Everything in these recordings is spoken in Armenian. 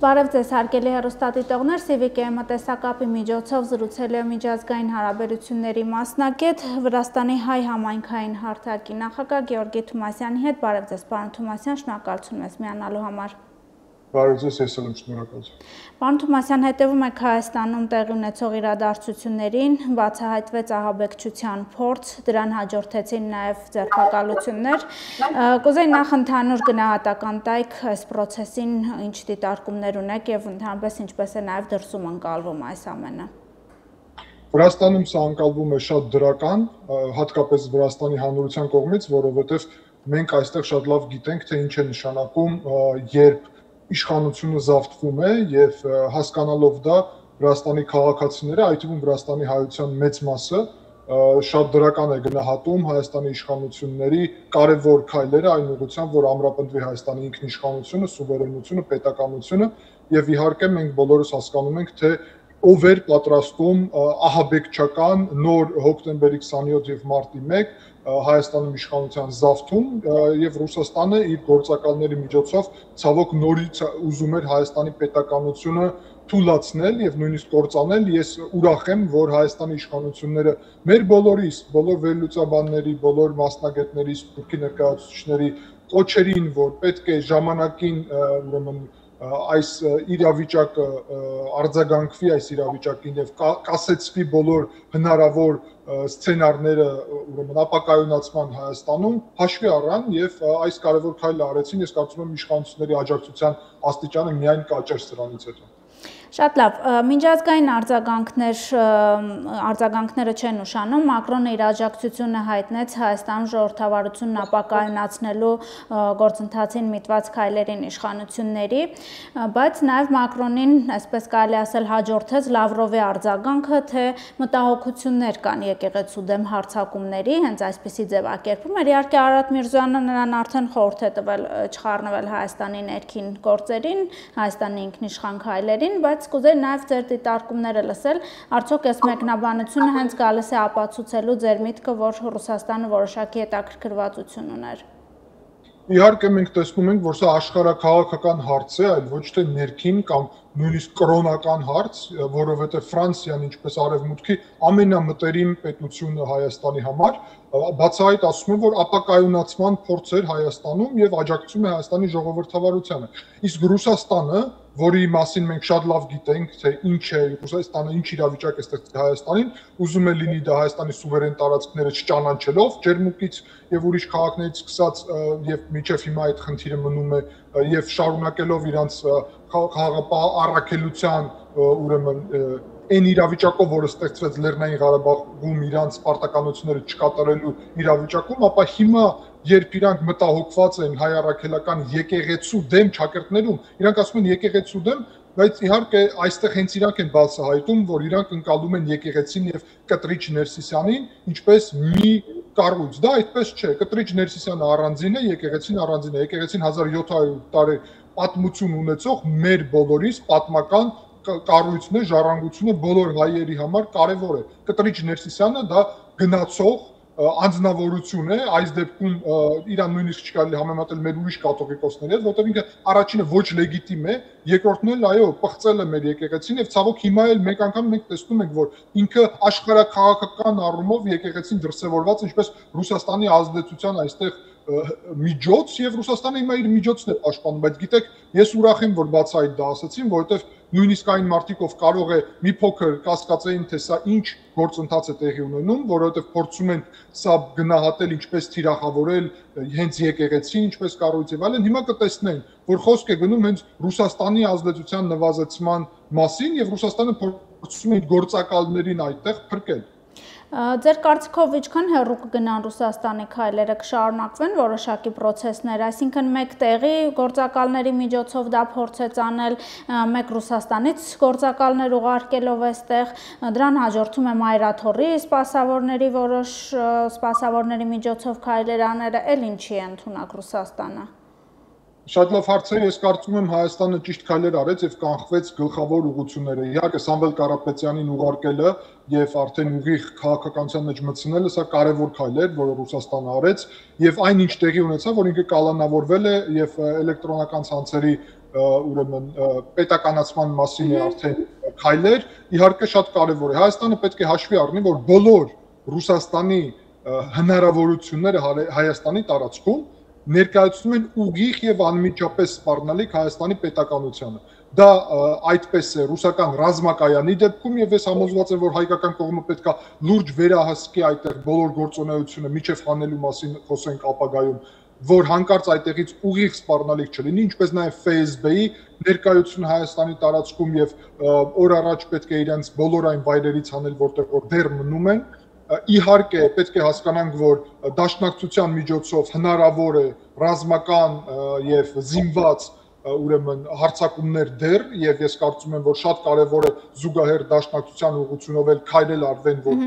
Բարև ձեզ հարգելի հեռուստադիտողներ, Civic-ի տեսակապի միջոցով զրուցել է միջազգային հարաբերությունների մասնագետ Վրաստանի հայ համայնքային հարթակի նախագահ Գեորգի Թումասյանի հետ։ Բարև ձեզ, պարոն Թումասյան, շնորհակալություն մեզ միանալու համար։ Բարև ձեզ, ես էլ եմ շնորհակալություն։ Պարոն Թումասյան, հետևում եք Հայաստանում տեղի ունեցող իրադարձություններին, բացահայտվեց ահաբեկչության փորձ, դրան հաջորդեցին նաև ձերբակալություններ։ Կուզեի նախ ընդհանուր գնահատական տայք այս process-ին, ինչ դիտարկումներ ունեք եւ ընդհանրապես ինչպես է նաև դրսում ընկալվում այս ամենը։ Վրաստանում սա ընկալվում է շատ դրական, հատկապես Վրաստանի հանրության կողմից, որովհետև մենք այստեղ շատ լավ գիտենք, թե ինչ է նշանակում, երբ իշխանությունը զավթվում է եւ հասկանալով դա Վրաստանի քաղաքացիները, այդ թվում Վրաստանի հայության մեծ մասը շատ դրական է գնահատում Հայաստանի իշխանությունների կարևոր քայլերը այն ուղղությամբ, որ ամրապնդվի Հայաստանի ինքնիշխանությունը, սուվերենությունը, պետականությունը եւ իհարկե մենք բոլորս հասկանում ենք, թե ով էր պատրաստում ահաբեկչական նոր հոկտեմբերի 27 եւ մարտի 1 Հայաստանում իշխանության զավթում եւ Ռուսաստանը իր գործակալների միջոցով ցավոք նորից ուզում էր Հայաստանի պետականությունը թույլատրել եւ նույնիսկ կործանել։ Ես ուրախ եմ, որ Հայաստանի իշխանությունները մեր բոլորիս, բոլոր վերլուծաբանների, բոլոր մասնագետների, սփյուռքի ներկայացուցիչների կոչերին, որ պետք է ժամանակին ուրեմն այս իրավիճակը արձագանքվի այս իրավիճակին եւ կասեցվի բոլոր հնարավոր սցենարները ուրեմն ապակայունացման Հայաստանում հաշվի առան եւ այս կարևոր քայլը արեցին։ Ես կարծում եմ իշխանությունների աջակցության աստիճանը միայն կաճեր սրանից հետո։ Շատ լավ, միջազգային արձագանքները չեն ուշանում, Մակրոնը իր աջակցությունը հայտնեց Հայաստան ժողովրդավարությունն ապակայունացնելու գործընթացին միտված քայլերին իշխանությունների, բայց նաև Մակրոնին, այսպես կարելի ասել, հաջորդեց Լավրովի արձագանքը, թե մտահոգություններ կան եկեղեցու դեմ հարձակումների, հենց այսպիսի ձևակերպում էր։ Իհարկե Արարատ Միրզոյանը նրան արդեն խորհուրդ է տվել չխառնվել Հայաստանի ներքին գործերին, Հայաստանի ինքնիշխան քայլերին, բայց կուզեի նաև ձեր դիտարկումները լսել, արդյոք այս մեկնաբանությունը հենց գալիս է ապացուցելու ձեր միտքը, որ Ռուսաստանը որոշակի հետաքրքրվածություն ուներ։ Իհարկե մենք տեսնում ենք, որ սա աշխարհաքաղաքական հարց է, այլ ոչ թե ներքին կամ նույնիսկ կրոնական հարց, որովհետև Ֆրանսիան, ինչպես Արևմուտքի ամենամտերիմ պետությունը Հայաստանի համար, բացահայտ ասում է, որ ապակայունացման փորձ էր Հայաստանում եւ աջակցում է Հայաստանի ժողովրդավարությանը։ Իսկ Ռուսաստանը, որի մասին մենք շատ լավ գիտենք, թե ինչ է Ռուսաստանը, ինչ իրավիճակ է ստեղծել Հայաստանին, ուզում է լինի դա Հայաստանի սուվերեն տարածքները չճանաչելով Ջերմուկից եւ ուրիշ քաղաքներից սկսած եւ մինչեւ հիմա այդ խնդիրը մնում է եւ շարունակելով իրանց խաղաղապահ առաքելության ուրեմն այն իրավիճակով, որը ստեղծվեց Լեռնային Ղարաբաղում իրանց պարտականությունները չկատարելու իրավիճակում, ապա հիմա երբ իրանք մտահոգված են հայ առաքելական եկեղեցու դեմ ճակերտներում, իրանք ասում են եկեղեցու դեմ, բայց իհարկե այստեղ հենց իրանք են բացահայտում, որ իրանք ընկալում են եկեղեցին եւ Կտրիչ Ներսիսյանին, ինչպես մի կառույց։ Դա այդպես չէ։ Կտրիչ Ներսիսյանը առանձին է, եկեղեցին առանձին է։ Եկեղեցին 1700 տարի պատմություն ունեցող մեր բոլորիս պատմական կառույցն է, ժառանգությունը բոլոր հայերի համար կարևոր է։ Կտրիչ Ներսիսյանը դա գնացող անձնավորություն է, այս դեպքում իրան նույնիսկ չկարելի համեմատել մեր ուրիշ կաթողիկոսների հետ, որտեղ ինքը առաջինը ոչ լեգիտիմ է, երկրորդն էլ այո, պղծել է մեր եկեղեցին եւ ցավոք հիմա էլ մեկ անգամ մենք տեսնում ենք, որ ինքը աշխարհաքաղաքական առումով եկեղեցին դրսևորված ինչպես Ռուսաստանի ազդեցության այստեղ միջոց եւ Ռուսաստանը հիմա իր միջոցն է պաշտպանում, բայց գիտեք, ես ուրախ եմ, որ բացահայտ դա ասացին, որովհետեւ նույնիսկ այն մարդիկ, ով կարող է մի փոքր կասկածեին, թե սա ինչ գործընթաց է տեղի ունենում, որովհետև փորձում են սա գնահատել ինչպես թիրախավորել հենց եկեղեցին, ինչպես կառույց եւ այլն, հիմա կտեսնեն, որ խոսք է գնում հենց Ռուսաստանի ազդեցության նվազեցման մասին եւ Ռուսաստանը փորձում է գործակալներին այդտեղ փրկել։ Ձեր կարծիքով ինչքան հեռու կգնան Ռուսաստանի քայլերը, կշարունակվեն որոշակի process-ներ, այսինքն մեկ տեղի գործակալների միջոցով դա փորձեց անել, մեկ Ռուսաստանից գործակալներ ուղարկելով այստեղ, դրան հաջորդում է Մայրաթոռի սպասավորների որոշ սպասավորների միջոցով քայլեր աները, էլ ինչի է ընդունակ Ռուսաստանը։ Շատ լավ հարց է, ես կարծում եմ Հայաստանը ճիշտ քայլեր արեց եւ կանխվեց գլխավոր ուղղությունները։ Իհարկե Սամվել Կարապետյանին ուղարկելը եւ արդեն ուղիղ քաղաքականության մեջ մտցնելը սա կարևոր քայլ էր, որը Ռուսաստանը արեց եւ այն ինչ տեղի ունեցավ, որ ինքը կալանավորվել է եւ էլեկտրոնական ցանցերի ուրեմն պետականացման մասին է արդեն քայլեր, իհարկե շատ կարևոր է։ Հայաստանը պետք է հաշվի առնի, որ բոլոր Ռուսաստանի հնարավորությունները Հայաստանի տարածքում ներկայացնում են ուղիղ եւ անմիջապես սպառնալիք Հայաստանի պետականությանը։ Դա այդպես է ռուսական ռազմակայանի դեպքում եւ ես համոզված եմ, որ հայկական կողմը պետքա լուրջ վերահսկի այդտեղ բոլոր գործունեությունը միջև խանելու մասին խոսենք ապագայում, որ հանկարծ այդտեղից ուղիղ սպառնալիք չլինի, ինչպես նաեւ ՖՍԲ-ի ներկայություն Հայաստանի տարածքում եւ օր առաջ պետք է իրենց բոլոր այն վայրերից անել, որտեղ որ դեռ մնում են։ Իհարկե պետք է հասկանանք, որ դաշնակցության միջոցով հնարավոր է ռազմական եւ զինված ուրեմն հարձակումներ դեռ եւ ես կարծում եմ, որ շատ կարեւոր է զուգահեռ դաշնակցության ուղղությունով էլ քայլել արվեն, որ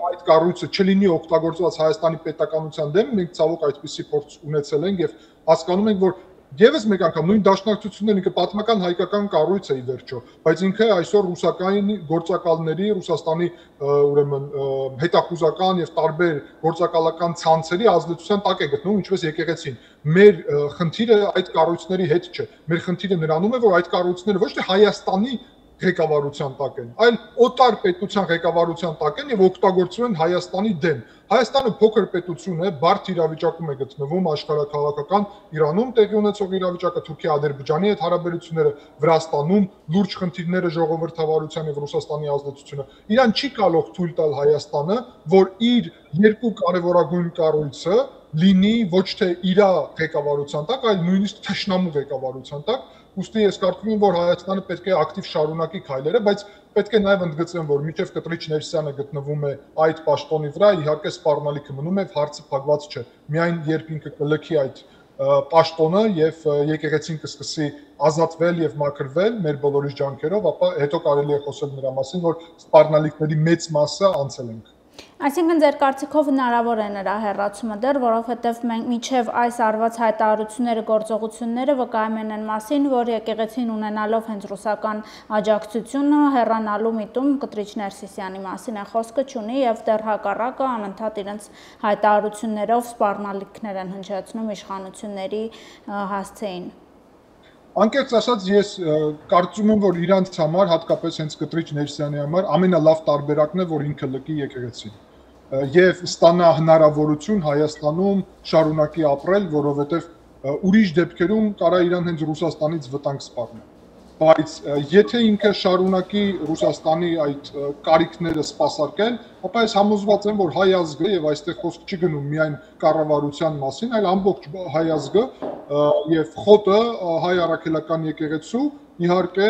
այդ կառույցը չլինի օգտագործված Հայաստանի պետականության դեմ։ Մենք ցավոք այդպիսի փորձ ունեցել ենք եւ հասկանում ենք, որ Եվս մեկ անգամ նույն դաշնակցությունն ինքը պատմական հայկական կառույց է ի վերջո, բայց ինքը այսօր ռուսական գործակալների, Ռուսաստանի ուրեմն հետախուզական եւ տարբեր գործակալական ցանցերի ազդեցության տակ է գտնվում, ինչպես եկեղեցին։ Մեր խնդիրը այդ կառույցների հետ չէ։ Մեր խնդիրը նրանում է, որ այդ կառույցները ոչ թե Հայաստանի ղեկավարության տակ են, այլ օտար պետության ղեկավարության տակ են եւ օգտագործում են Հայաստանի դեմ։ Հայաստանը փոքր պետություն է, բարդ իրավիճակում է գտնվում աշխարհաքաղաքական Իրանում տեղի ունեցող իրավիճակը, Թուրքիա-Ադրբեջանի հետ հարաբերությունները, Վրաստանում լուրջ խնդիրները ժողովրդավարության եւ Ռուսաստանի ազդեցությունը։ Իրան չի կարող թույլ տալ Հայաստանը, որ իր երկու կարևորագույն կառույցը լինի ոչ թե իր ղեկավարության տակ, այլ նույնիսկ թշնամու ղեկավարության տակ։ Ուստի ես կարծում եմ, որ Հայաստանը պետք է ակտիվ շարունակի քայլերը, բայց պետք է նաև ընդգծեմ, որ մինչև Կտրիչ Ներսյանը գտնվում է այդ պաշտոնի վրա, իհարկե սպառնալիքը մնում է, հարցը փակված չէ։ Միայն երբ ինքը կլքի այդ պաշտոնը եւ եկեղեցին կսկսի ազատվել եւ մաքրվել մեր բոլորի ջանքերով, ապա հետո կարելի է խոսել նրա մասին, որ սպառնալիքների մեծ մասը անցել ենք։ Այսինքն ձեր կարծիքով հնարավոր է նրա հեռացումը դեռ, որովհետև մենք միջև այս արված հայտարարությունները, գործողությունները վկայում են այն մասին, որ եկեղեցին ունենալով հենց ռուսական աջակցությունը հեռանալու միտում Կտրիչ Ներսիսյանի մասին է խոսքը չունի եւ դեռ հակառակը անընդհատ իրենց հայտարարություններով սպառնալիքներ են հնչեցնում իշխանությունների հասցեին։ Անկեղծ ասած, ես կարծում եմ, որ իրանց համար, հատկապես հենց Կտրիչ Ներսյանի համար ամենալավ տարբերակն է, որ ինքը լքի եկեղեցին եւ ստանա հնարավորություն Հայաստանում շարունակի ապրել, որովհետեւ ուրիշ դեպքերում կարա իրան հենց Ռուսաստանից վտանգ սպառնել։ Բայց եթե ինքը շարունակի Ռուսաստանի այդ կարիքները սպասարկել, ապա ես համոզված եմ, որ հայ ազգը եւ այստեղ խոսք չի գնում միայն կառավարության մասին, այլ ամբողջ հայ ազգը եւ խոտը հայ առաքելական եկեղեցու իհարկե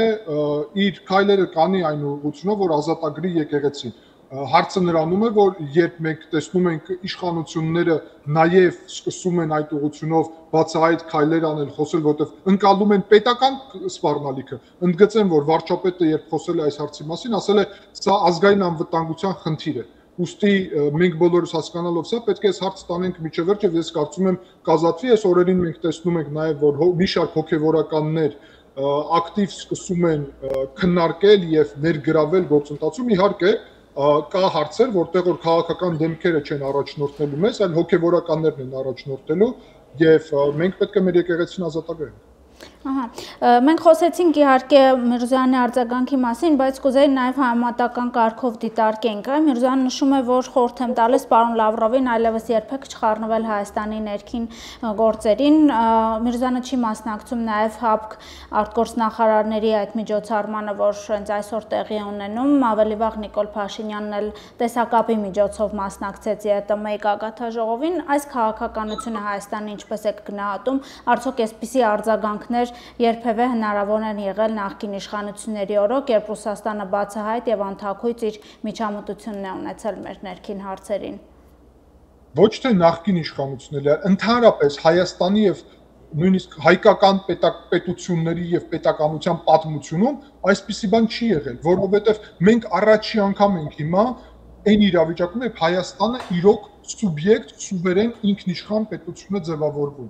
իր քայլերը կանի այն ուղղությունով, որ ազատագրի եկեղեցին։ Հարցը նրանում է, որ երբ մենք տեսնում ենք իշխանությունները նաև սկսում են այդ ուղղությունով բացահայտ քայլեր անել, խոսել, որտեղ ընկալում են պետական սպառնալիքը, ընդգծեմ, որ վարչապետը երբ խոսել է այս հարցի մասին, ասել է, սա ազգային անվտանգության խնդիր է։ Ուստի մենք բոլորս հասկանալով սա պետք է այս հարց տանենք միջև վերջ եւ ես կարծում եմ կազատվի, այս օրերին մենք տեսնում ենք նաև, որ մի շարք հոգեվորականներ ակտիվ սկսում են քննարկել եւ ներգրավել գործընթացում, իհարկե կա հարցեր, որտեղ որ քաղաքական դեմքերը չեն առաջնորդելու մեզ, այլ հոգեվորականներն են առաջնորդելու եւ մենք պետք է մեր եկեղեցին ազատագրենք։ Մենք խոսեցինք իհարկե Միրզոյանի արձագանքի մասին, բայց կուզեի նաև համատական կարգով դիտարկենք։ Միրզոյանը նշում է, որ խորհուրդ եմ տալիս պարոն Լավրովին այլևս երբեք չխառնվել Հայաստանի ներքին գործերին։ Միրզոյանը չի մասնակցում նաև ՀԱՊԿ արտգործնախարարների այդ միջոցառմանը, որ հենց այսօր տեղի է ունենում, ավելի վաղ Նիկոլ Փաշինյանն էլ տեսակապի միջոցով մասնակցեց ԵՏՄ-ի գագաթնաժողովին։ Այս քաղաքականությունը Հայաստանի ինչպես է գնահատում, արդյոք այսպիսի արձագանքներ երբևէ հնարավոր են եղել նախկին իշխանությունների օրոք, երբ Ռուսաստանը բացահայտ եւ անթաքույց իր միջամտությունն է ունեցել մեր ներքին հարցերին։ Ոչ թե նախկին իշխանությունների, ընդհանրապես Հայաստանի եւ նույնիսկ հայկական պետությունների եւ պետականության պատմությունում այսպիսի բան չի եղել, որովհետեւ մենք առաջի անգամ ենք հիմա այն իրավիճակում, երբ Հայաստանը իրոք սուբյեկտ, սուվերեն ինքնիշխան պետություն է ձևավորվում։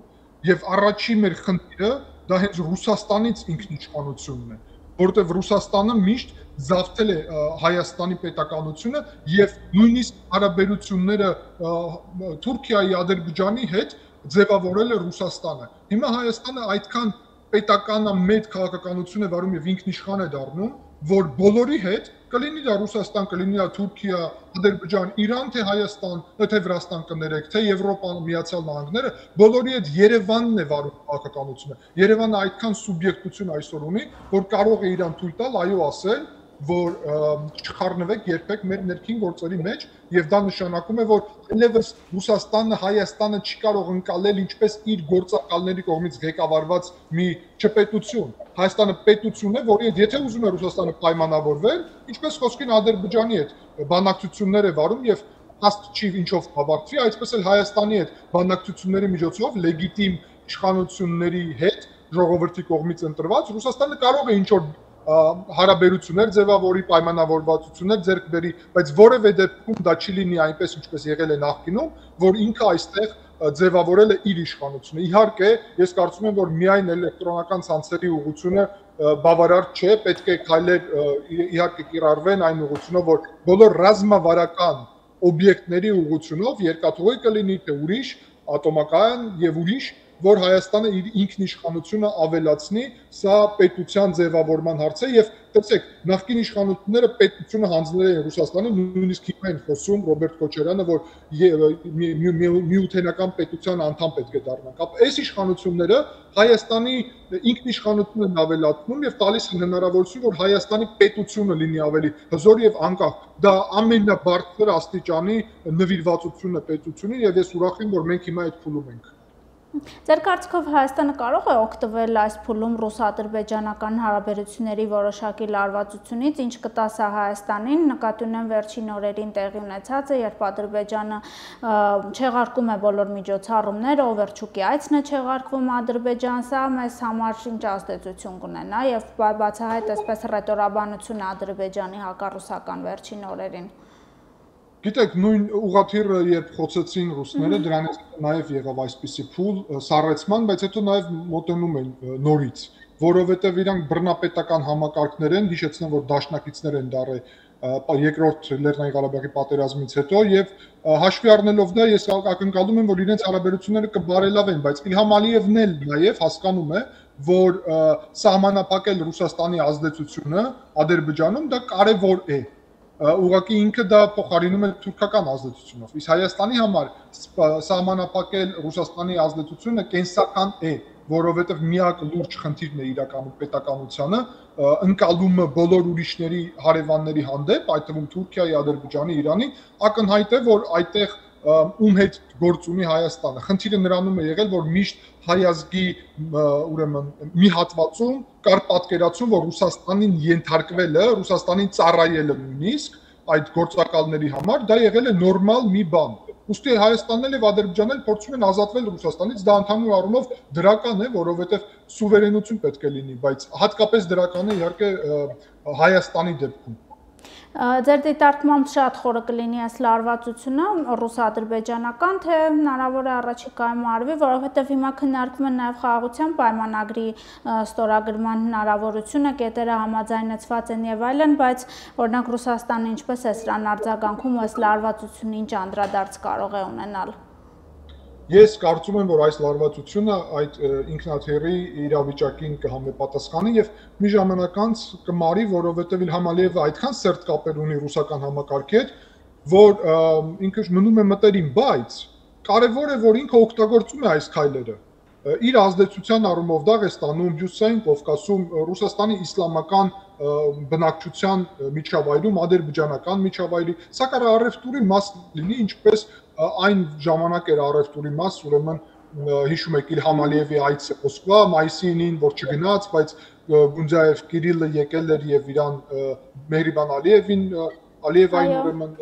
Եվ առաջի մեր խնդիրը դա հենց Ռուսաստանից ինքնիշխանությունն է, որտեղ Ռուսաստանը միշտ զավթել է Հայաստանի պետականությունը եւ նույնիսկ հարաբերությունները Թուրքիայի, Ադրբեջանի հետ ձևավորել է Ռուսաստանը։ Հիմա Հայաստանը այդքան պետականը մեծ քաղաքականություն է վարում եւ ինքնիշխան է դառնում, որ բոլորի հետ կլինի դա Ռուսաստան, կլինի դա Թուրքիա, Ադրբեջան, Իրան, թե Հայաստան, թե Վրաստան կներեք, թե Եվրոպան, Միացյալ Նահանգները, բոլորի հետ Երևանն է վարում քաղաքականությունը։ Երևանը այդքան սուբյեկտություն այսօր ունի, որ կարող է իրան թույլ տալ, այո, ասել, որ չխառնվեք երբեք մեր ներքին գործերի մեջ եւ դա նշանակում է որ այլևս Ռուսաստանը Հայաստանը չի կարող ընկալել ինչպես իր գործակալների կողմից ղեկավարված մի չպետություն Հայաստանը պետություն է որի հետ եթե ուզում է Ռուսաստանը պայմանավորվել ինչպես խոսքին Ադրբեջանի հետ բանակցություններ է վարում եւ հաստ չի ինչով հավաքվի այսպես էլ Հայաստանի հետ բանակցությունների միջոցով լեգիտիմ իշխանությունների հետ ժողովրդի կողմից ընտրված Ռուսաստանը կարող է ինչ որ հարաբերություններ ձևավորի պայմանավորվածություններ ձեռք բերի, բայց որևէ դեպքում դա չի լինի այնպես ինչպես եղել է նախկինում, որ ինքը այստեղ ձևավորել է իր իշխանությունը։ Իհարկե, ես կարծում եմ, որ միայն էլեկտրոնական ցանցերի ուղղությունը բավարար չէ, պետք է քայլեր իհարկե կիրառվեն այն ուղղությունով, որ բոլոր ռազմավարական օբյեկտների ուղղությունով երկաթուղի կլինի, թե ուրիշ, ատոմական եւ ուրիշ որ Հայաստանը իր ինքնիշխանությունը ավելացնի, սա պետության ձևավորման հարց է եւ տեսեք, նախկին իշխանությունները պետությունը հանձնել են Ռուսաստանը, նույնիսկ հիմա են խոսում Ռոբերտ Քոչարյանը, որ միութենական պետության անդամ պետք է դառնանք։ Ապա այս իշխանությունները Հայաստանի ինքնիշխանությունն են ավելացնում եւ տալիս են հնարավորություն, որ Հայաստանի պետությունը լինի ավելի հզոր եւ անկախ։ Դա ամենաբարձր աստիճանի նվիրվածությունը պետությունին եւ ես ուրախ եմ, որ մենք հիմա այդ փուլում ենք։ Ձեր կարծիքով Հայաստանը կարող է օգտվել այս փուլում ռուս-ադրբեջանական հարաբերությունների որոշակի լարվածությունից, ինչ կտա սա Հայաստանին, նկատի ունեմ վերջին օրերին տեղի ունեցածը, երբ Ադրբեջանը չեղարկում է բոլոր միջոցառումները, Օվերչուկի այցն է չեղարկվում Ադրբեջան, սա մեզ համար ինչ ազդեցություն կունենա եւ բացահայտ այսպես ռետորաբանություն Ադրբեջանի հակառուսական վերջին օրերին։ Գիտեք, նույն ուղղաթիռը երբ խոցեցին ռուսները, դրանից նաև եղավ այսպիսի փուլ սառեցման, բայց հետո նաև մոտենում են նորից, որովհետև իրանք բռնապետական համակարգներ են, հիշեցնեմ, որ դաշնակիցներ են դարել երկրորդ Լեռնային Ղարաբաղի պատերազմից հետո եւ հաշվի առնելով դա ես ակնկալում եմ, որ իրենց հարաբերությունները կբարելավեն, բայց Իլհամ Ալիևն էլ նաև հասկանում է, որ սահմանափակել Ռուսաստանի ազդեցությունը Ադրբեջանում դա կարևոր է։ Ուղղակի ինքը դա փոխարինում է թուրքական ազդեցությունով։ Իսկ Հայաստանի համար սահմանափակել Ռուսաստանի ազդեցությունը կենսական է, որովհետև միակ լուրջ խնդիրն է իրականում պետականությանը, ընկալումը բոլոր ուրիշների հարևանների հանդեպ, այդ թվում Թուրքիայի, Ադրբեջանի, Իրանի, ակնհայտ է, որ այդտեղ ում հետ գործ ունի Հայաստանը։ Խնդիրը նրանում է եղել, որ միշտ հայ ազգի ուրեմն մի հատվածում կար պատկերացում, որ Ռուսաստանին ենթարկվելը, Ռուսաստանին ծառայելը նույնիսկ այդ գործակալների համար դա եղել է նորմալ մի բան։ Ուստի Հայաստանն էլ եւ Ադրբեջանն էլ փորձում են ազատվել Ռուսաստանից, դա ընդհանուր առումով դրական է, որովհետեւ սուվերենություն պետք է լինի, բայց հատկապես դրական է իհարկե Հայաստանի դեպքում։ Ձեր դիտարկմամբ շատ խորը կլինի այս լարվածությունը ռուս-ադրբեջանական, թե հնարավոր է առաջիկայում արվի, որովհետև հիմա քննարկվում է նաև խաղաղության պայմանագրի ստորագրման հնարավորությունը, կետերը համաձայնեցված են եւ այլն, բայց օրինակ Ռուսաստանը ինչպես է սրան արձագանքում, այս լարվածությունը ինչ անդրադարձ կարող է ունենալ։ Ես կարծում եմ, որ այս լարվածությունը այդ ինքնաթիռի իրավիճակին կհամապատասխանի եւ մի ժամանակ անց կմարի, որովհետեւ Իլհամ Ալիևը այդքան սերտ կապեր ունի ռուսական համակարգի հետ, որ ինքը մնում է մտերիմ, բայց կարևոր է, որ ինքը օգտագործում է այս քայլերը։ Իր ազդեցության առումով Դաղեստանում, Հյուսիսային Կովկասում, Ռուսաստանի իսլամական բնակչության միջավայրում, ադրբեջանական միջավայրի, սակայն առևտուրի մաս լինի, ինչպես այն ժամանակ էր առևտուրի մաս, ուրեմն հիշում եք Իլհամ Ալիևի այցը Մոսկվա, մայիսի 9-ին, որ չգնաց, բայց Գունջաև Կիրիլը եկել էր եւ իրան Մեհրիբան Ալիևային ուրեմն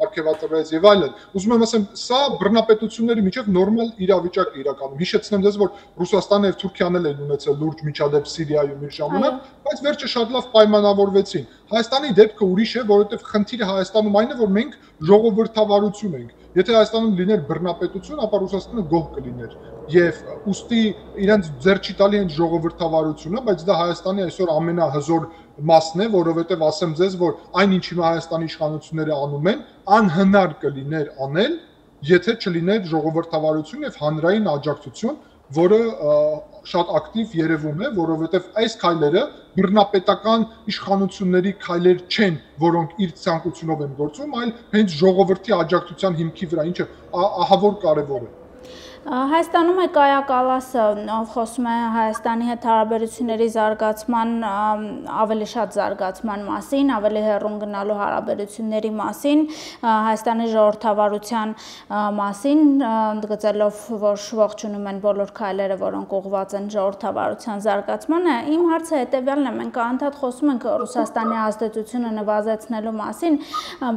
արգելադրեց եւ այլն։ Ուզում եմ ասեմ, սա բռնապետությունների միջև նորմալ իրավիճակ է իրականում։ Հիշեցնեմ ձեզ, որ Ռուսաստանն եւ Թուրքիան էլ են ունեցել լուրջ միջադեպ Սիրիայում իր ժամանակ, բայց վերջը շատ լավ պայմանավորվեցին։ Հայաստանի դեպքը ուրիշ է, որովհետեւ խնդիրը Հայաստանում այն է, որ մենք ժողովրդավարություն ենք։ Եթե Հայաստանում լիներ բռնապետություն, ապա Ռուսաստանը գոհ կլիներ։ Եվ ուստի իրենց ձեռ չի տալի այն ժողովրդավարությունը, բայց դա Հայաստանի այսօր ամենահզոր մասն է, որովհետև ասեմ ձեզ, որ այն ինչ հիմա Հայաստանի իշխանությունները անում են, անհնար կլիներ անել, եթե չլիներ ժողովրդավարություն եւ հանրային աջակցություն, որը շատ ակտիվ երևում է, որովհետև այս քայլերը բռնապետական իշխանությունների քայլեր չեն, որոնք իր ցանկությունով են գործում, այլ հենց ժողովրդի աջակցության հիմքի վրա, ինչը ահա որ կարևոր է։ Հայաստանում է Կայա Կալասը, ով խոսում է Հայաստանի հետ հարաբերությունների զարգացման, ավելի շատ զարգացման մասին, ավելի հեռուն գնալու հարաբերությունների մասին, Հայաստանի ժողովրդավարության մասին, ընդգծելով, որ ողջունում են բոլոր քայլերը, որոնք ուղղված են ժողովրդավարության զարգացմանը։ Իմ հարցը հետևյալն է, մենք անդադ խոսում ենք Ռուսաստանի ազդեցությունը նվազեցնելու մասին,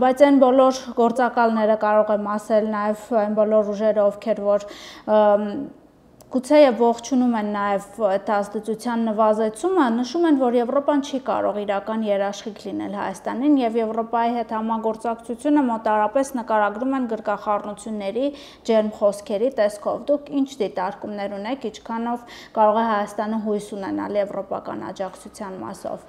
բայց այն բոլոր գործակալները կարող եմ ասել, նաև այն բոլոր ուժերը, ովքեր որ գուցեև ողջունում են նաև այդ ազդեցության նվազեցումը, նշում են, որ Եվրոպան չի կարող իրական երաշխիք լինել Հայաստանին եւ Եվրոպայի հետ համագործակցությունը մոտարապես նկարագրում են գրկախառնությունների, ջերմ խոսքերի տեսքով։ Դուք ինչ դիտարկումներ ունեք, ինչքանով կարող է Հայաստանը հույս ունենալ եվրոպական աջակցության մասով։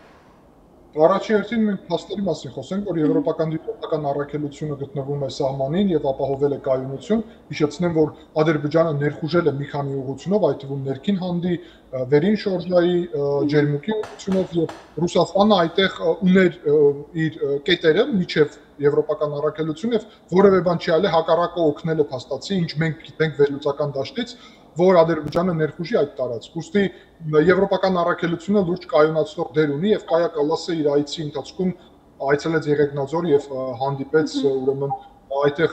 Առաջին հերթին մենք փաստերի մասին խոսենք, որ եվրոպական դիպլոմատական առաքելությունը գտնվում է սահմանին եւ ապահովել է կայունություն։ Հիշեցնեմ, որ Ադրբեջանը ներխուժել է մի քանի ուղղությունով, այդ թվում ներքին հանդի, վերին շորժայի, ջերմուկի ուղղությունով եւ Ռուսաստանը այդտեղ ուներ իր կետերը միջև եվրոպական առաքելություն եւ որևէ բան չի արել հակառակը օգնել է փաստացի, ինչ մենք գիտենք վերլուծական դաշտից, որ Ադրբեջանը ներխուժի այդ տարածք։ Ուստի եվրոպական առաքելությունը լուրջ կայունացնող դեր ունի եւ Կայա Կալասը իր այցի ընթացքում այցելեց Եղեգնաձոր եւ հանդիպեց ուրեմն այդտեղ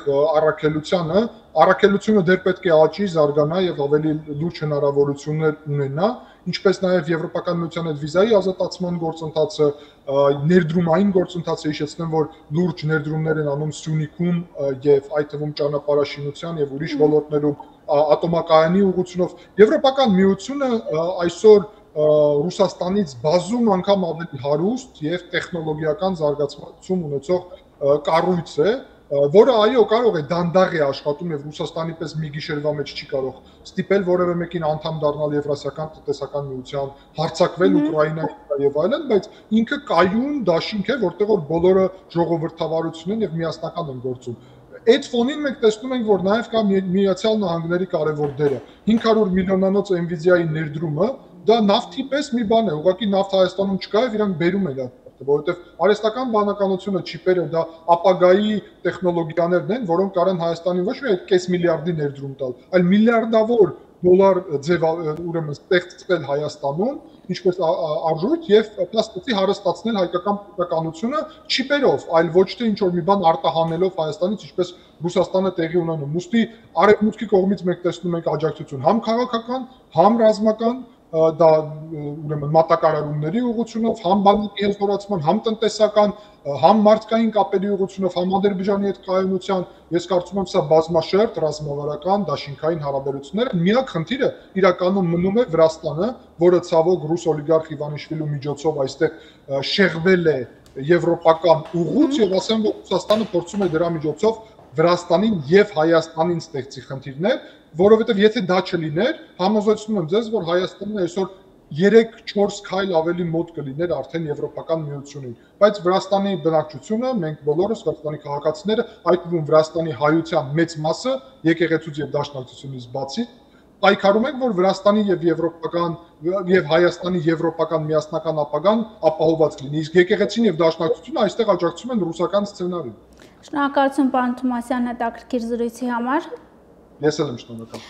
առաքելությունը դեռ պետք է աճի, զարգանա եւ ավելի լուրջ հնարավորություններ ունենա, ինչպես նաեւ Եվրոպական միության հետ վիզայի ազատացման գործընթացը, ներդրումային գործընթացը, հիշեցնեմ, որ լուրջ ներդրումներ են անում Սյունիքում եւ այդ թվում ճանապարհաշինության եւ ուրիշ ոլորտներում ատոմակայանի ուղղությունով Եվրոպական միությունը այսօր Ռուսաստանից բազում անգամ ավելի հարուստ եւ տեխնոլոգիական զարգացում ունեցող կառույց է, որը այո կարող է դանդաղ է աշխատում եւ Ռուսաստանի պես մի գիշերվա մեջ չի կարող ստիպել որևէ մեկին անդամ դառնալ Եվրասիական տնտեսական միության, հարձակվել Ուկրաինայի եւ այլն, բայց ինքը կայուն դաշինք է, որտեղ որ բոլորը ժողովրդավարություն են եւ միասնական են գործում։ Այդ ֆոնին մենք տեսնում ենք, որ նաև կա Միացյալ Նահանգների կարևոր դերը։ 500 միլիոնանոց Nvidia-ի ներդրումը դա նավթի պես մի բան է, ուղղակի նավթ Հայաստանում չկա եւ իրանք բերում են այդ, որովհետեւ արհեստական բանականությունը չիպերը դա ապագայի տեխնոլոգիաներն են, որոնք կարան Հայաստանին ոչ միայն 5 միլիարդի ներդրում տալ, այլ միլիարդավոր դոլար ուրեմն ստեղծել Հայաստանում, ինչպես արժույթ եւ պլաստիկի հարստացնել հայկական պետականությունը չիպերով, այլ ոչ թե ինչ որ մի բան արտահանելով Հայաստանից, ինչպես Ռուսաստանը տեղի ունենում։ Ուստի արևմուտքի կողմից մենք տեսնում ենք աջակցություն համ քաղաքական, համ ռազմական, դա ուրեմն մատակարարումների ուղղությունով, համ բանակի հզորացման, համ տնտեսական, համ մարդկային կապերի ուղղությունով, համ Ադրբեջանի հետ կայունության, ես կարծում եմ սա բազմաշերտ ռազմավարական դաշինքային հարաբերություններ են։ Միակ խնդիրը իրականում մնում է Վրաստանը, որը ցավոք ռուս օլիգարխ Իվանիշվիլու միջոցով այստեղ շեղվել է եվրոպական ուղուց եւ ասեմ, որ Ռուսաստանը փորձում է դրա միջոցով Վրաստանին եւ Հայաստանին ստեղծի խնդիրներ, որովհետեւ եթե դա չլիներ, համոզեցնում եմ ձեզ, որ Հայաստանն այսօր 3-4 քայլ ավելի մոտ կլիներ արդեն Եվրոպական միությունին, բայց Վրաստանի բնակչությունը, մենք բոլորս Վրաստանի քաղաքացիները, այդ թվում Վրաստանի հայության մեծ մասը եկեղեցուց եւ դաշնակցությունից բացի պայքարում ենք, որ Վրաստանի եւ եվրոպական եւ Հայաստանի եվրոպական միասնական ապագան ապահովված լինի։ Իսկ եկեղեցին եւ դաշնակցությունը այստեղ աջակցում են ռուսական սցենարին։ Շնորհակալություն պարոն Թումասյան հետաքրքիր զրույցի համար։ Ես էլ եմ շնորհակալ։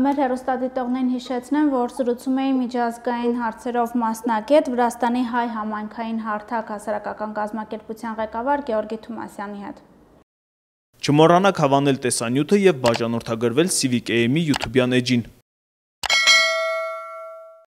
Մեր հեռուստադիտողներին հիշեցնեմ, որ զրուցում էի միջազգային հարցերով մասնագետ Վրաստանի հայ համայնքային հարթակ հասարակական կազմակերպության ղեկավար Գեորգի Թումասյանի հետ։ Չմոռանաք հավանել տեսանյութը եւ բաժանորդագրվել Civic AM-ի YouTube-յան էջին։